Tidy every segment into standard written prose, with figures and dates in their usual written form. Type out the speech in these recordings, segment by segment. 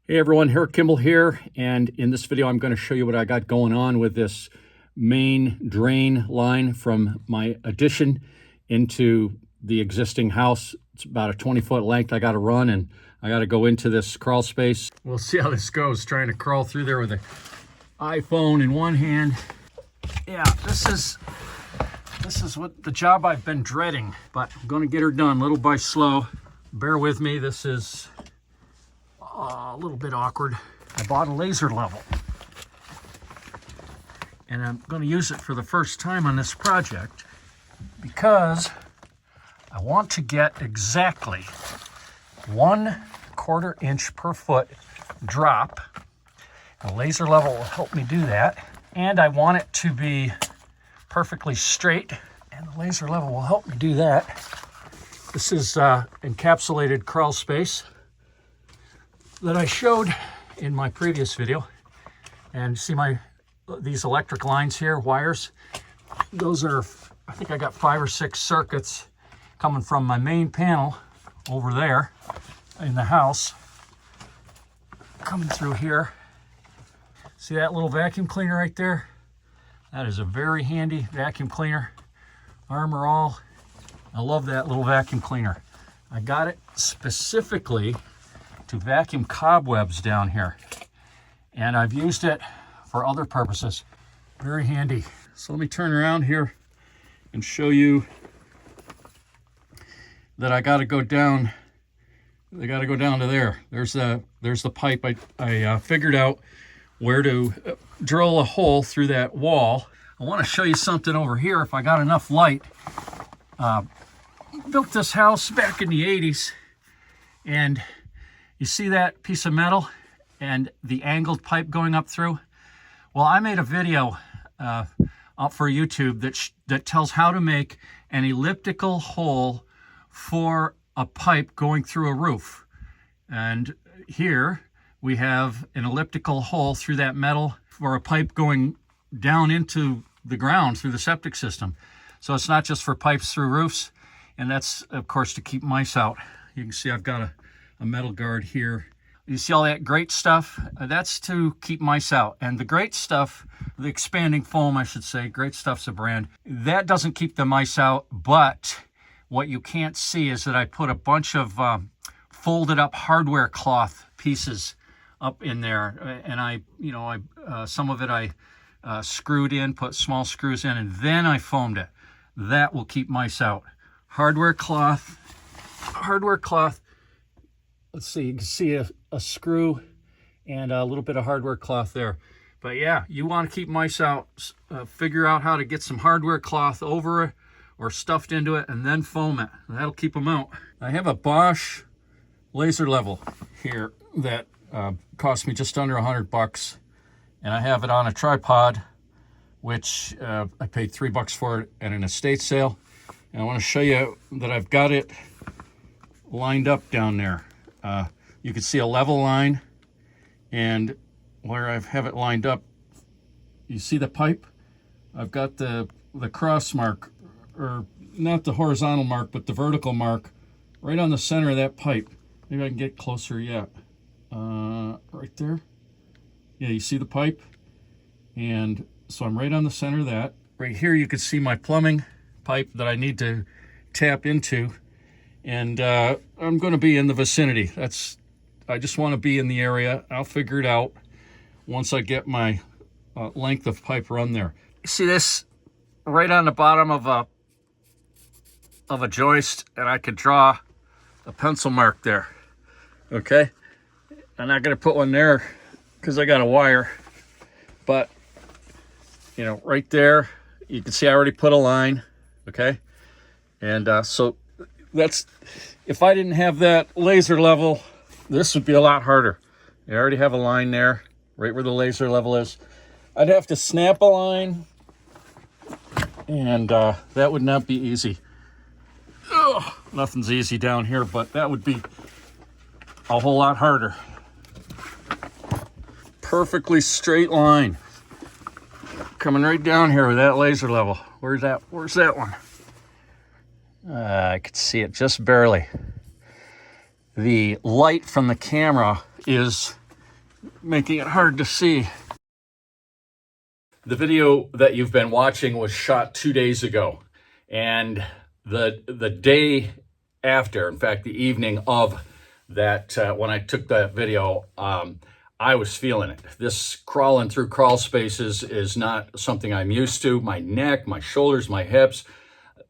Hey everyone, Herrick Kimball here, and in this video I'm going to show you what I got going on with this main drain line from my addition into the existing house. It's about a 20-foot length I got to run, and I got to go into this crawl space. We'll see how this goes, trying to crawl through there with an iPhone in one hand. Yeah, this is what the job I've been dreading, but I'm going to get her done little by slow. Bear with me, this is a little bit awkward. I bought a laser level, and I'm going to use it for the first time on this project because I want to get exactly 1/4 inch per foot drop. The laser level will help me do that, and I want it to be perfectly straight, and the laser level will help me do that. This is encapsulated crawl space that I showed in my previous video. And see these electric lines here, wires, those are, I think I got 5 or 6 circuits coming from my main panel over there in the house, coming through here. See that little vacuum cleaner right there? That is a very handy vacuum cleaner. Armor All. I love that little vacuum cleaner. I got it specifically to vacuum cobwebs down here, and I've used it for other purposes. Very handy. So let me turn around here and show you that I got to go down. They got to go down to there. There's the pipe. I figured out where to drill a hole through that wall. I want to show you something over here if I got enough light. Built this house back in the 80s, and you see that piece of metal and the angled pipe going up through? Well, I made a video up for YouTube that tells how to make an elliptical hole for a pipe going through a roof. And here we have an elliptical hole through that metal for a pipe going down into the ground through the septic system. So it's not just for pipes through roofs, and that's, of course, to keep mice out. You can see I've got a metal guard here. You see all that great stuff? That's to keep mice out. And the great stuff, the expanding foam, I should say, Great Stuff's a brand, that doesn't keep the mice out. But what you can't see is that I put a bunch of folded up hardware cloth pieces up in there, and some of it I screwed in, put small screws in, and then I foamed it. That will keep mice out. Hardware cloth. Let's see, you can see a screw and a little bit of hardware cloth there. But yeah, you want to keep mice out. Figure out how to get some hardware cloth over it or stuffed into it, and then foam it. That'll keep them out. I have a BOSCH laser level here that cost me just under $100, and I have it on a tripod, which I paid $3 for it at an estate sale. And I want to show you that I've got it lined up down there. You can see a level line, and where I have it lined up, you see the pipe? I've got the cross mark, or not the horizontal mark, but the vertical mark right on the center of that pipe. Maybe I can get closer yet. Right there. Yeah, you see the pipe? And so I'm right on the center of that. Right here you can see my plumbing pipe that I need to tap into. And I'm going to be in the vicinity. I just want to be in the area. I'll figure it out once I get my length of pipe run there. You see this right on the bottom of a joist, and I could draw a pencil mark there. Okay, I'm not going to put one there because I got a wire, but right there you can see I already put a line. Okay, and so that's, if I didn't have that laser level, this would be a lot harder. I already have a line there, right where the laser level is. I'd have to snap a line, and that would not be easy. Ugh, nothing's easy down here, but that would be a whole lot harder. Perfectly straight line coming right down here with that laser level. Where's that one? I could see it just barely. The light from the camera is making it hard to see. The video that you've been watching was shot 2 days ago, and the day after, in fact, the evening of that, when I took that video, I was feeling it. This crawling through crawl spaces is not something I'm used to. My neck, my shoulders, my hips,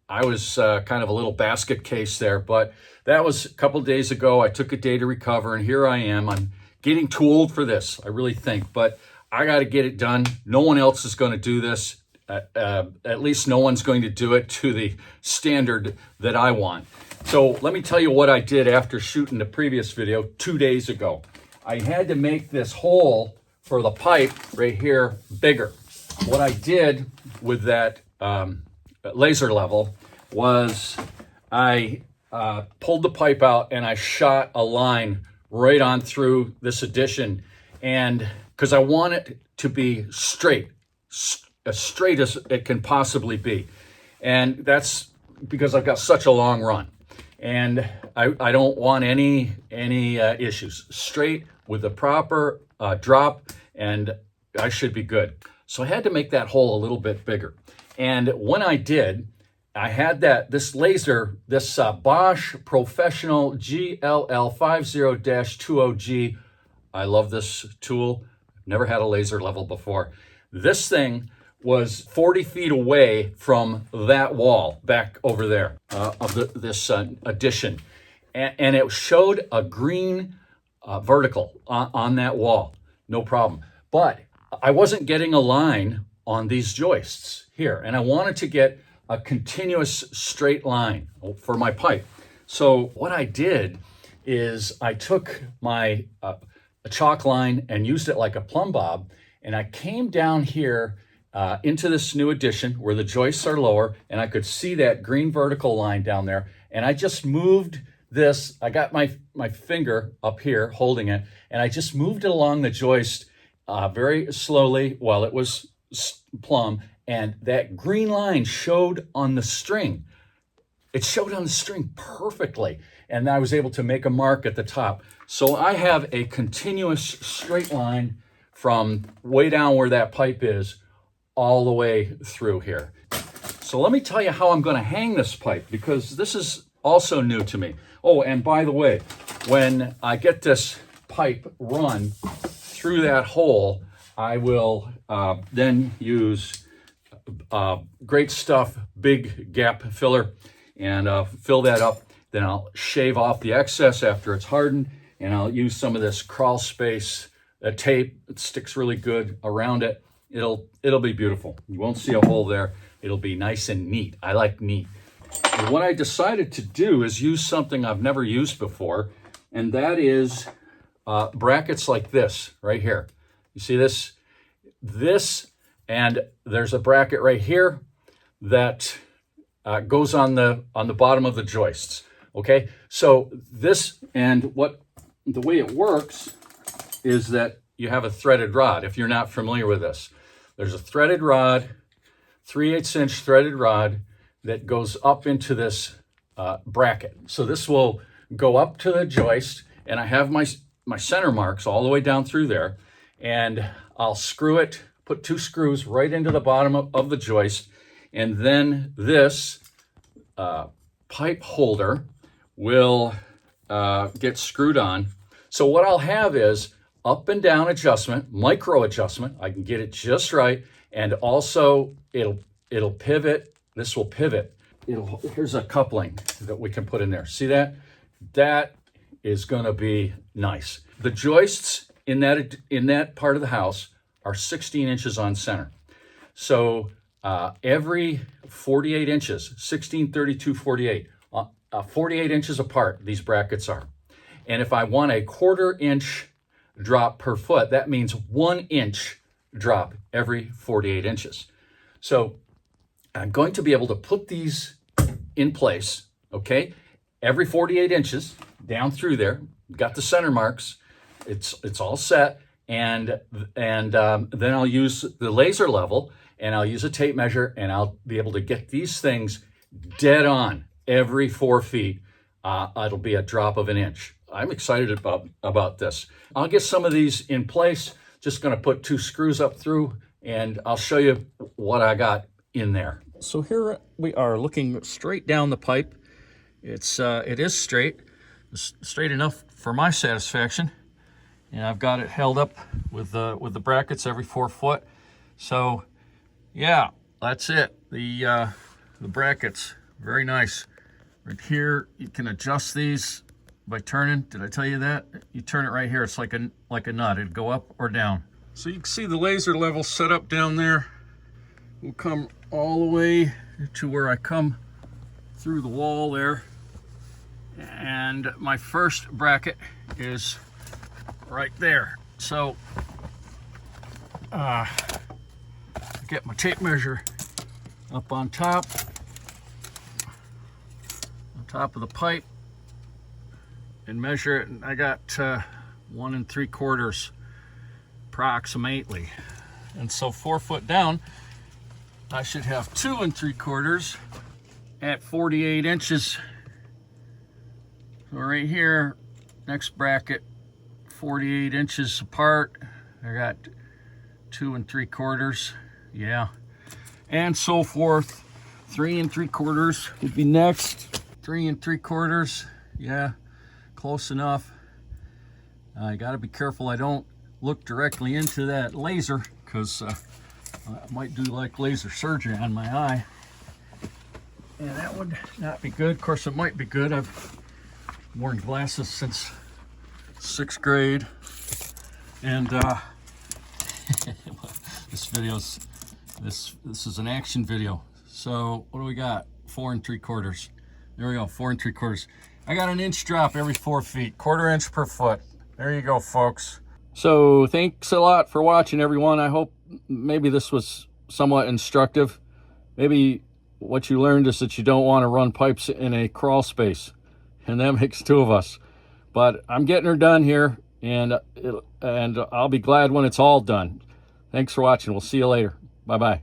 I was kind of a little basket case there, but that was a couple days ago. I took a day to recover, and here I am. I'm getting too old for this, I really think, but I got to get it done. No one else is going to do this. At least no one's going to do it to the standard that I want. So let me tell you what I did after shooting the previous video 2 days ago. I had to make this hole for the pipe right here bigger. What I did with that laser level was I pulled the pipe out and I shot a line right on through this addition, and because I want it to be straight, as straight as it can possibly be. And that's because I've got such a long run. And I don't want any issues. Straight with the proper drop, and I should be good. So I had to make that hole a little bit bigger. And when I did, I had this laser, this BOSCH Professional GLL50-20G. I love this tool. Never had a laser level before. This thing was 40 feet away from that wall back over there of this addition. And it showed a green vertical on that wall, no problem. But I wasn't getting a line on these joists here, and I wanted to get a continuous straight line for my pipe. So what I did is I took my a chalk line and used it like a plumb bob, and I came down here into this new addition where the joists are lower, and I could see that green vertical line down there, and I just moved this. I got my finger up here holding it, and I just moved it along the joist very slowly while it was plumb, and that green line showed on the string. It showed on the string perfectly, and I was able to make a mark at the top. So I have a continuous straight line from way down where that pipe is all the way through here. So let me tell you how I'm going to hang this pipe, because this is also new to me. Oh, and by the way, when I get this pipe run through that hole, I will then use Great Stuff Big Gap Filler and fill that up. Then I'll shave off the excess after it's hardened, and I'll use some of this crawlspace tape. It sticks really good around it. It'll be beautiful. You won't see a hole there. It'll be nice and neat. I like neat. And what I decided to do is use something I've never used before, and that is brackets like this right here. You see this? And there's a bracket right here that goes on the bottom of the joists. Okay, so this, and the way it works is that you have a threaded rod. If you're not familiar with this, there's a threaded rod, 3/8 inch threaded rod that goes up into this bracket. So this will go up to the joist, and I have my center marks all the way down through there, and I'll screw it, put 2 screws right into the bottom of the joist, and then this pipe holder will get screwed on. So what I'll have is up and down adjustment, micro adjustment. I can get it just right, and also it'll pivot. This will pivot. Here's a coupling that we can put in there. See that? That is going to be nice. The joists in that part of the house are 16 inches on center. So every 48 inches, 16, 32, 48, 48 inches apart, these brackets are. And if I want a 1/4 inch drop per foot, that means 1 inch drop every 48 inches. So I'm going to be able to put these in place, okay? Every 48 inches down through there. Got the center marks. It's all set. And then I'll use the laser level, and I'll use a tape measure, and I'll be able to get these things dead on every 4 feet. It'll be a drop of an inch. I'm excited about this. I'll get some of these in place. Just going to put 2 screws up through, and I'll show you what I got in there. So here we are looking straight down the pipe. It is straight enough for my satisfaction, and I've got it held up with the brackets every 4 foot. So yeah, that's it. The brackets, very nice. Right here, you can adjust these by turning. Did I tell you that? You turn it right here. It's like a nut. It'd go up or down. So you can see the laser level set up down there. We'll come all the way to where I come through the wall there. And my first bracket is right there. So get my tape measure up on top of the pipe and measure it, and I got 1 3/4 approximately. And so 4 foot down, I should have 2 3/4 at 48 inches. So right here, next bracket, 48 inches apart. I got 2 3/4, yeah, and so forth. 3 3/4 would be next. 3 3/4, yeah, close enough. I got to be careful I don't look directly into that laser, because I might do like laser surgery on my eye, and that would not be good. Of course, it might be good. I've worn glasses since 6th grade, and this is an action video. So what do we got? 4 3/4. There we go, 4 3/4. I got an inch drop every 4 feet, 1/4 inch per foot. There you go, folks. So thanks a lot for watching, everyone. I hope maybe this was somewhat instructive. Maybe what you learned is that you don't want to run pipes in a crawl space, and that makes 2 of us. But I'm getting her done here, and I'll be glad when it's all done. Thanks for watching. We'll see you later. Bye-bye.